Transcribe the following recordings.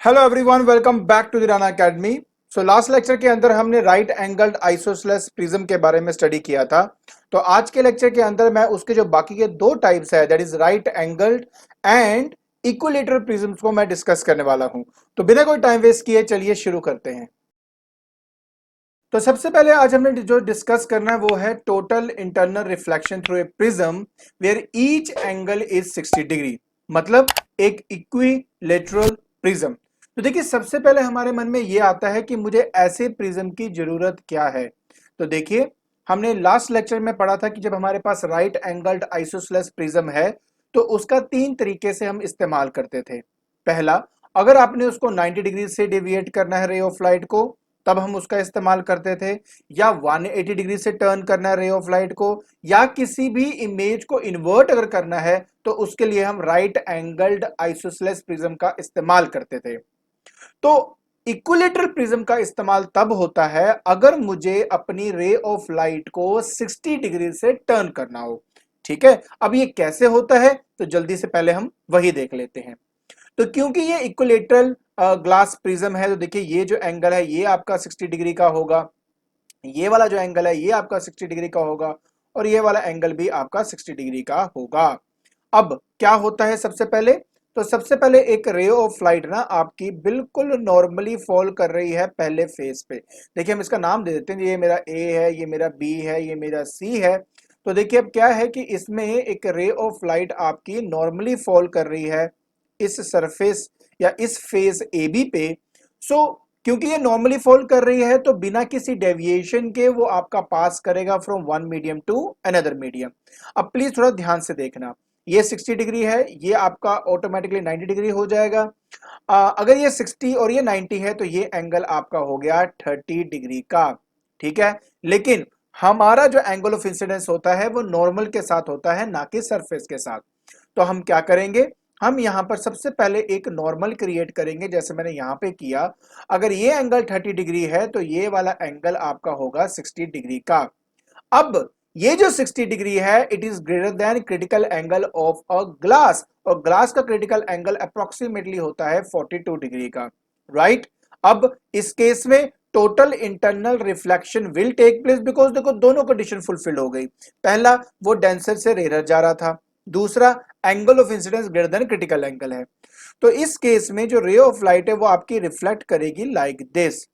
Hello everyone, welcome back to the Rana academy. So last lecture के अंदर हमने right angled isosceles prism के बारे में स्टडी किया था। तो आज के लेक्चर के अंदर मैं उसके जो बाकी के दो टाइप्स है, that is right angled and equilateral prisms को मैं डिस्कस करने वाला हूं। तो बिना कोई टाइम वेस्ट किए चलिए शुरू करते हैं। तो सबसे पहले आज हमने जो डिस्कस करना है वो है total internal reflection through a prism where each angle is 60 degree, मतलब एक इक्विलेटरल प्रिज्म। तो देखिए, सबसे पहले हमारे मन में ये आता है कि मुझे ऐसे प्रिज्म की जरूरत क्या है। तो देखिए, हमने लास्ट लेक्चर में पढ़ा था कि जब हमारे पास राइट एंगल्ड आइसोसेलेस प्रिज्म है तो उसका तीन तरीके से हम इस्तेमाल करते थे। पहला, अगर आपने उसको 90 डिग्री से डेविएट करना है रे ऑफ लाइट को, तब हम उसका इस्तेमाल करते थे। या 180 डिग्री से टर्न करना है रे ऑफ लाइट को, या किसी भी इमेज को इन्वर्ट अगर करना है तो उसके लिए हम राइट एंगल्ड आइसोसेलेस प्रिज्म का इस्तेमाल करते थे। तो इक्विलेटरल प्रिज्म का इस्तेमाल तब होता है अगर मुझे अपनी रे ऑफ लाइट को 60 डिग्री से टर्न करना हो। ठीक है, अब ये कैसे होता है तो जल्दी से पहले हम वही देख लेते हैं। तो क्योंकि ये इक्विलेटरल ग्लास प्रिज्म है, तो देखिए ये जो एंगल है ये आपका 60 डिग्री का होगा, ये वाला जो एंगल है ये आपका 60 डिग्री का होगा, और ये वाला एंगल भी आपका 60 डिग्री का होगा। अब क्या होता है, सबसे पहले तो सबसे पहले एक रे ऑफ लाइट ना आपकी बिल्कुल नॉर्मली फॉल कर रही है पहले फेस पे। देखिए, हम इसका नाम दे देते हैं, ये मेरा ए है, ये मेरा बी है, ये मेरा सी है। तो देखिए, अब क्या है कि इसमें एक रे ऑफ लाइट आपकी नॉर्मली फॉल कर रही है इस सरफेस या इस फेस ए बी पे। सो क्योंकि ये नॉर्मली फॉल कर रही है तो बिना किसी डेविएशन के वो आपका पास करेगा from one medium to another medium. अब प्लीज थोड़ा ध्यान से देखना, ये 60 डिग्री है, ये आपका ऑटोमेटिकली 90 डिग्री हो जाएगा। अगर ये 60 और ये 90 है तो ये एंगल आपका हो गया 30 डिग्री का। ठीक है, लेकिन हमारा जो एंगल ऑफ इंसिडेंस होता है वो नॉर्मल के साथ होता है, ना कि सरफेस के साथ। तो हम क्या करेंगे, हम यहां पर सबसे पहले एक नॉर्मल क्रिएट करेंगे, जैसे मैंने यहां पे किया। अगर ये एंगल 30 डिग्री है तो ये वाला एंगल आपका होगा 60 डिग्री का। अब ये जो 60 डिग्री है it is greater than critical angle of a glass, और ग्लास का क्रिटिकल एंगल अप्रोक्सीमेटली होता है 42 डिग्री का। राइट, अब इस केस में total internal reflection will take place, because देखो दोनों कंडीशन फुलफिल हो गई। पहला, वो डेंसर से रेयर जा रहा था। दूसरा, angle of incidence greater than critical angle है। तो इस केस में जो रे ऑफ लाइट है वो आपकी रिफ्लेक्ट करेगी लाइक दिस।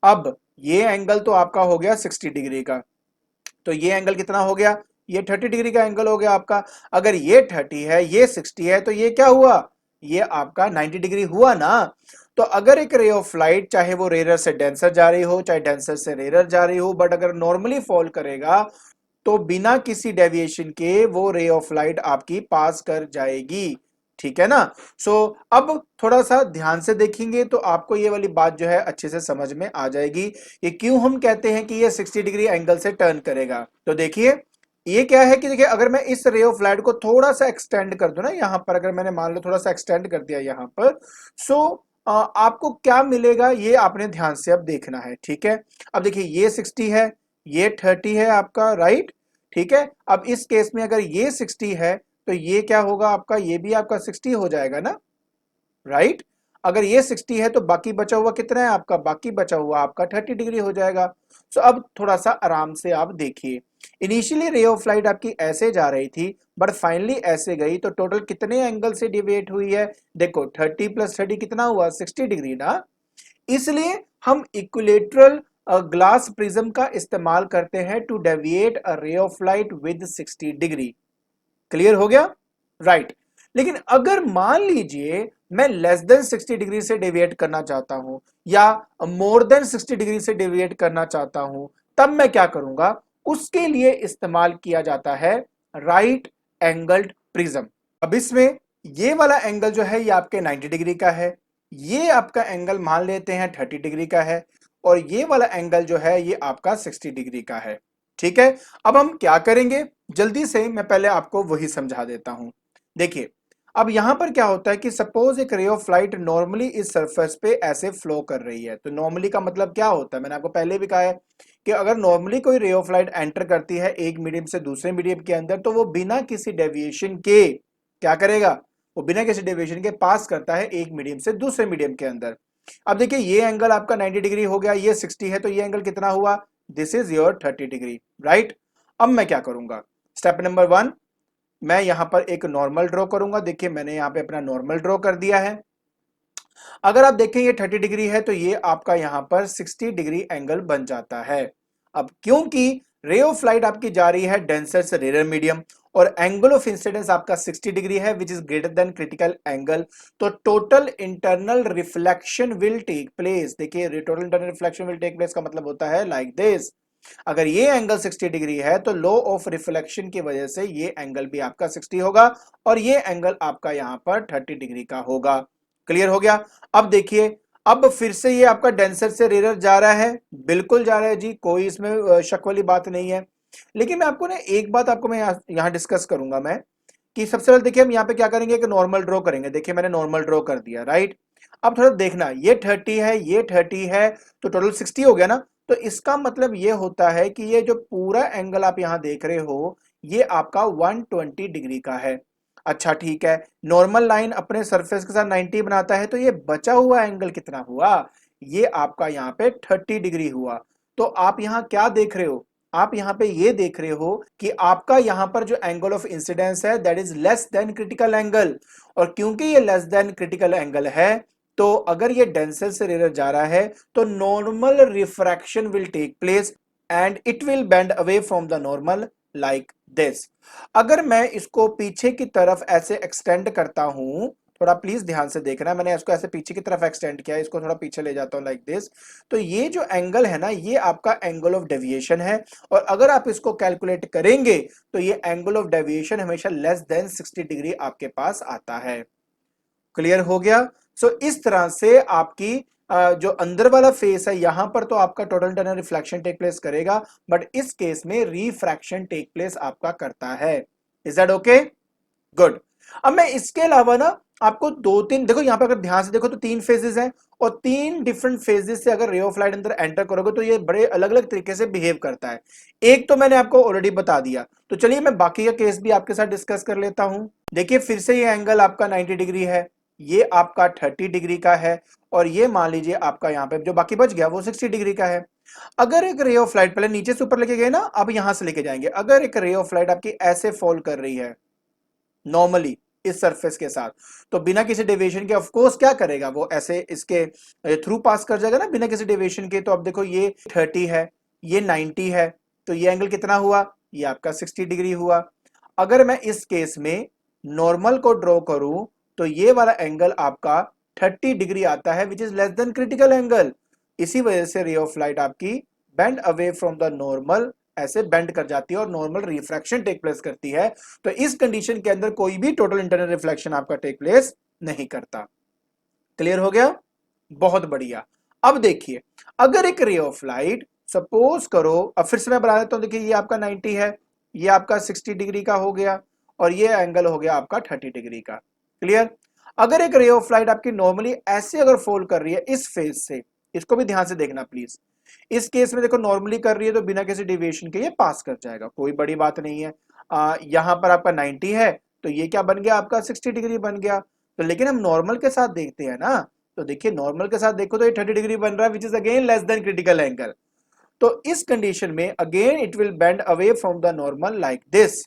अब ये एंगल तो आपका हो गया 60 डिग्री का, तो ये एंगल कितना हो गया, ये 30 डिग्री का एंगल हो गया आपका। अगर ये 30 है, ये 60 है, तो ये क्या हुआ, ये आपका 90 डिग्री हुआ ना। तो अगर एक रे ऑफ लाइट, चाहे वो रेयर से डेंसर जा रही हो, चाहे डेंसर से रेयर जा रही हो, बट अगर नॉर्मली फॉल करेगा तो बिना किसी डेविएशन के वो रे ऑफ लाइट आपकी पास कर जाएगी। ठीक है ना। सो अब थोड़ा सा ध्यान से देखेंगे तो आपको ये वाली बात जो है अच्छे से समझ में आ जाएगी, ये क्यों हम कहते हैं कि ये 60 डिग्री एंगल से टर्न करेगा। तो देखिए, ये क्या है कि देखिए, अगर मैं इस रे ऑफ लाइट को थोड़ा सा एक्सटेंड कर दूं ना यहां पर, अगर मैंने मान लो थोड़ा सा एक्सटेंड कर दिया यहां पर, सो आपको क्या मिलेगा ये आपने ध्यान से अब देखना है। ठीक है, अब देखिए ये 60 है, ये 30 है आपका, राइट। ठीक है, अब इस केस में अगर ये 60 है तो ये क्या होगा आपका, ये भी आपका 60 हो जाएगा ना, राइट। अगर ये 60 है तो बाकी बचा हुआ कितना है आपका, बाकी बचा हुआ आपका 30 डिग्री हो जाएगा। सो अब थोड़ा सा आराम से आप देखिए, इनिशियली रे ऑफ लाइट आपकी ऐसे जा रही थी बट फाइनली ऐसे गई, तो टोटल कितने एंगल से डिविएट हुई है, देखो 30 प्लस 30 कितना हुआ, 60 डिग्री ना। इसलिए हम इक्विलेटरल ग्लास प्रिज्म का इस्तेमाल करते हैं to deviate a ray of light with 60 degree. Clear हो गया, राइट। लेकिन अगर मान लीजिए मैं लेस देन 60 डिग्री से डेविएट करना चाहता हूं या मोर देन 60 डिग्री से डेविएट करना चाहता हूं, तब मैं क्या करूंगा, उसके लिए इस्तेमाल किया जाता है राइट एंगल्ड प्रिज्म। अब इसमें ये वाला एंगल जो है ये आपके 90 डिग्री का है, ये आपका एंगल मान लेते हैं 30 डिग्री का है, और ये वाला एंगल जो है ये आपका 60 डिग्री का है। ठीक है, अब हम क्या करेंगे, जल्दी से मैं पहले आपको वही समझा देता हूं। देखिए, अब यहां पर क्या होता है कि सपोज एक रे ऑफ लाइट नॉर्मली इस सरफेस पे ऐसे फ्लो कर रही है। तो नॉर्मली का मतलब क्या होता है, मैंने आपको पहले भी कहा है कि अगर नॉर्मली कोई रे ऑफ लाइट एंटर करती है एक मीडियम से दूसरे मीडियम के अंदर, तो वो बिना किसी डेविएशन के क्या करेगा, वो बिना किसी डेविएशन के पास करता है एक मीडियम से दूसरे मीडियम के अंदर। अब देखिए ये एंगल आपका 90 डिग्री हो गया, ये 60 है, तो ये एंगल कितना हुआ, this is your 30 degree, right. अब मैं क्या करूंगा, स्टेप नंबर 1, मैं यहां पर एक नॉर्मल ड्रॉ करूंगा। देखिए मैंने यहां पे अपना नॉर्मल ड्रॉ कर दिया है। अगर आप देखें ये 30 डिग्री है तो ये आपका यहां पर 60 डिग्री एंगल बन जाता है। अब क्योंकि रे ऑफ लाइट आपकी जा रही है डेंसर से रेयर मीडियम और एंगल ऑफ इंसिडेंस आपका 60 डिग्री है which is greater than critical angle, तो total internal reflection will take place. देखिए total internal reflection will take place का मतलब होता है लाइक दिस। अगर ये एंगल 60 डिग्री है तो लॉ ऑफ रिफ्लेक्शन की वजह से ये एंगल भी आपका 60 होगा और ये एंगल आपका यहां पर 30 डिग्री का होगा। क्लियर हो गया। अब देखिए अब फिर से ये आपका डेंसर से रेयर जा रहा है, बिल्कुल जा रहा है जी, कोई इसमें शक वाली बात नहीं है। लेकिन मैं आपको ना एक बात आपको मैं यहाँ डिस्कस करूंगा मैं, कि सबसे पहले देखिए हम यहाँ पे क्या करेंगे, एक नॉर्मल ड्रॉ करेंगे। देखिए मैंने नॉर्मल ड्रॉ कर दिया, राइट। अब थोड़ा देखना, ये 30 है, ये 30 है, तो टोटल 60 हो गया ना। तो इसका मतलब ये होता है कि ये जो पूरा एंगल आप यहां देख रहे हो ये आपका 120 डिग्री का है। अच्छा ठीक है, नॉर्मल लाइन अपने सरफेस के साथ 90 बनाता है, तो ये बचा हुआ एंगल कितना हुआ, ये आपका यहाँ पे 30 डिग्री हुआ। तो आप यहाँ क्या देख रहे हो, आप यहाँ पे ये देख रहे हो कि आपका यहाँ पर जो एंगल ऑफ इंसिडेंस है that is less than critical angle, और क्योंकि ये लेस देन क्रिटिकल एंगल है तो अगर ये डेंसर से रेयर जा रहा है तो normal refraction will take place and it will bend away from the normal like this. अगर मैं इसको पीछे की तरफ ऐसे एक्सटेंड करता हूं, थोड़ा प्लीज ध्यान से देखना, मैंने इसको ऐसे पीछे की तरफ एक्सटेंड किया, इसको थोड़ा पीछे ले जाता हूं लाइक दिस, तो ये जो एंगल है ना ये आपका एंगल ऑफ डेविएशन है, और अगर आप इसको कैलकुलेट करेंगे तो ये एंगल ऑफ डेविएशन हमेशा लेस देन 60 डिग्री आपके पास आता है। क्लियर हो गया। सो इस तरह से आपकी जो अंदर वाला फेस है यहां पर तो आपका total internal reflection take place करेगा, बट इस केस में रिफ्रैक्शन टेक प्लेस आपका करता है। Is that okay, good. अब मैं इसके अलावा ना आपको दो तीन, देखो यहां पर अगर ध्यान से देखो तो तीन फेजेस हैं, और तीन डिफरेंट फेजेस से अगर रे ऑफ लाइट अंदर एंटर करोगे तो ये बड़े अलग अलग तरीके से बिहेव करता है। एक तो मैंने आपको ऑलरेडी बता दिया, तो चलिए मैं बाकी का केस भी आपके साथ डिस्कस कर लेता हूं। देखिए फिर से ये एंगल आपका 90 डिग्री है, ये आपका 30 डिग्री का है, और ये मान लीजिए आपका यहाँ पे जो बाकी बच गया वो 60 डिग्री का है। अगर एक रे ऑफ लाइट, पहले नीचे से ऊपर लेके गए ना, अब यहां से लेके जाएंगे, अगर एक रे ऑफ लाइट आपकी ऐसे फॉल कर रही है नॉर्मली इस सरफेस के साथ, तो बिना किसी डेविएशन के ऑफ कोर्स क्या करेगा, वो ऐसे इसके थ्रू पास कर जाएगा ना बिना किसी डेविएशन के। तो अब देखो ये 30 है, ये 90 है, तो ये एंगल कितना हुआ, ये आपका 60 डिग्री हुआ। अगर मैं इस केस में नॉर्मल को ड्रॉ करूं तो ये वाला एंगल आपका 30 डिग्री आता है which is less than critical angle. इसी वजह से रे ऑफ लाइट आपकी bend away from the normal ऐसे बेंड कर जाती है और नॉर्मल रिफ्रैक्शन टेक प्लेस करती है। तो इस कंडीशन के अंदर कोई भी टोटल इंटरनल रिफ्लेक्शन आपका टेक प्लेस नहीं करता। क्लियर हो गया, बहुत बढ़िया। अब देखिए अगर एक रे ऑफ लाइट सपोज करो, अब फिर से मैं बता देता हूं, देखिए ये आपका 90 है, ये आपका 60 डिग्री का हो गया, और ये एंगल हो गया आपका 30 डिग्री का। क्लियर। अगर एक रे ऑफ लाइट आपकी नॉर्मली ऐसे अगर फोल्ड कर रही है इस फेज से, इसको भी ध्यान से देखना प्लीज, इस केस में देखो नॉर्मली कर रही है तो बिना किसी डेविएशन के ये पास कर जाएगा, कोई बड़ी बात नहीं है। यहां पर आपका 90 है तो ये क्या बन गया आपका 60 डिग्री बन गया। तो लेकिन हम नॉर्मल के साथ देखते हैं ना, तो देखिए नॉर्मल के साथ देखो तो ये 30 डिग्री बन रहा है which is again less than critical angle. तो इस कंडीशन में again it will bend away from the normal like this,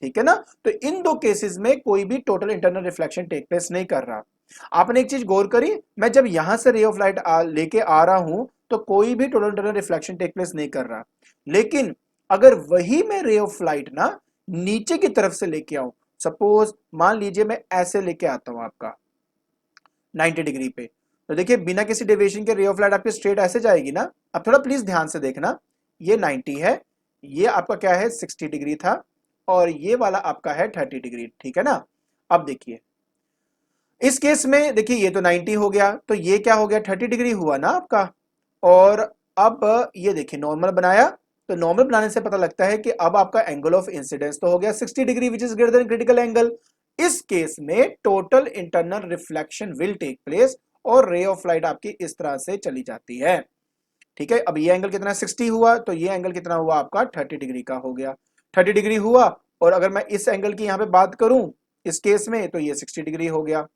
ठीक है ना। तो इन दो केसेस में कोई भी total internal reflection take place नहीं कर रहा। आपने एक चीज गौर करी, मैं जब यहां से रे ऑफ लाइट लेके आ रहा हूं तो कोई भी total internal reflection take place नहीं कर रहा। लेकिन अगर वही मैं रे ऑफ लाइट ना नीचे की तरफ से लेके आऊं, सपोज मान लीजिए मैं ऐसे लेके आता हूं आपका 90 डिग्री पे, तो देखिए बिना किसी डेविएशन के रे ऑफ लाइट आपकी स्ट्रेट ऐसे जाएगी ना। अब थोड़ा प्लीज ध्यान से देखना, ये 90 है, ये आपका क्या है 60 डिग्री था, और ये वाला आपका है 30 डिग्री, ठीक है ना। अब देखिए इस केस में देखिए ये तो 90 हो गया, तो ये क्या हो गया 30 डिग्री हुआ ना आपका। और अब ये देखिए नॉर्मल बनाया, तो नॉर्मल बनाने से पता लगता है कि अब आपका एंगल ऑफ इंसिडेंस तो हो गया 60 degree which is greater than critical angle. इस केस में total internal reflection will take place और रे ऑफ लाइट आपकी इस तरह से चली जाती है। ठीक है, अब ये एंगल कितना 60 हुआ, तो ये एंगल कितना हुआ आपका 30 डिग्री का हो गया, 30 डिग्री हुआ। और अगर मैं इस एंगल की यहां पे बात करूं इस केस में तो ये 60 डिग्री हो गया।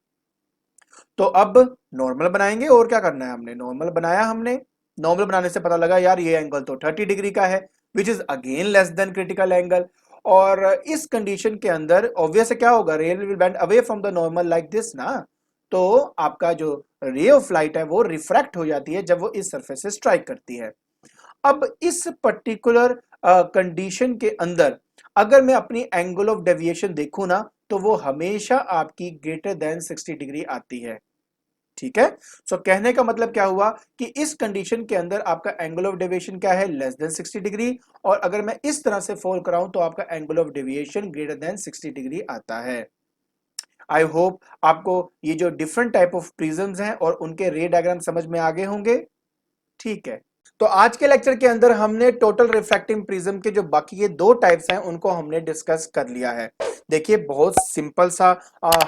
तो अब नॉर्मल बनाएंगे, और क्या करना है, हमने नॉर्मल बनाया। हमने नॉर्मल बनाने से पता लगा यार ये एंगल तो 30 डिग्री का है, which is again less than critical angle. और इस कंडीशन के अंदर ऑब्वियस क्या होगा, रे will bend away from the normal like this ना। तो आपका जो रे ऑफ लाइट है वो रिफ्रैक्ट हो जाती है जब वो इस सरफेस से स्ट्राइक करती है। अब इस पर्टिकुलर कंडीशन के अंदर अगर मैं अपनी एंगल ऑफ डेविएशन देखूं ना, तो वो हमेशा आपकी ग्रेटर देन 60 डिग्री आती है। ठीक है। सो कहने का मतलब क्या हुआ कि इस कंडीशन के अंदर आपका एंगल ऑफ डेविएशन क्या है, लेस देन 60 डिग्री। और अगर मैं इस तरह से फोल्ड कराऊं तो आपका angle of deviation greater than 60 degree आता है। आई होप आपको ये जो डिफरेंट टाइप ऑफ प्रिज्म्स हैं और उनके रे डायग्राम समझ में आ गए होंगे। ठीक है। तो आज के लेक्चर के अंदर हमने टोटल रिफ्रैक्टिंग प्रिज्म के जो बाकी के दो टाइप्स हैं उनको हमने डिस्कस कर लिया है। देखिए बहुत सिंपल सा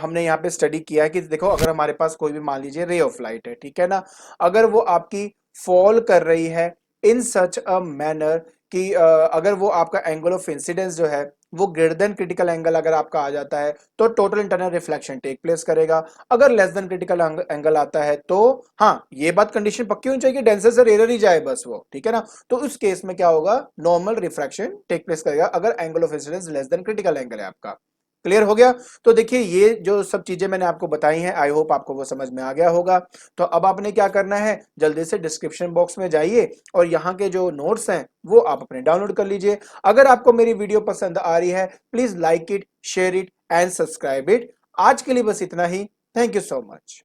हमने यहाँ पे स्टडी किया है कि देखो अगर हमारे पास कोई भी मान लीजिए रे ऑफ लाइट है, ठीक है ना, अगर वो आपकी फॉल कर रही है इन सच अ मैनर कि अगर वो आपका एंगल ऑफ इंसिडेंस जो है वो ग्रेटर देन क्रिटिकल एंगल अगर आपका आ जाता है तो total internal reflection take place करेगा। अगर लेस देन क्रिटिकल एंगल आता है तो हाँ, ये बात कंडीशन पक्की होनी चाहिए कि डेंसर से रेयर ही जाए बस वो, ठीक है ना। तो उस केस में क्या होगा, नॉर्मल रिफ्रैक्शन टेक प्लेस करेगा अगर angle of incidence less than critical angle है आपका। क्लियर हो गया। तो देखिए ये जो सब चीजें मैंने आपको बताई हैं, आई होप आपको वो समझ में आ गया होगा। तो अब आपने क्या करना है, जल्दी से डिस्क्रिप्शन बॉक्स में जाइए और यहाँ के जो नोट्स हैं वो आप अपने डाउनलोड कर लीजिए। अगर आपको मेरी वीडियो पसंद आ रही है please like it, share it and subscribe it. आज के लिए बस इतना ही। Thank you so much.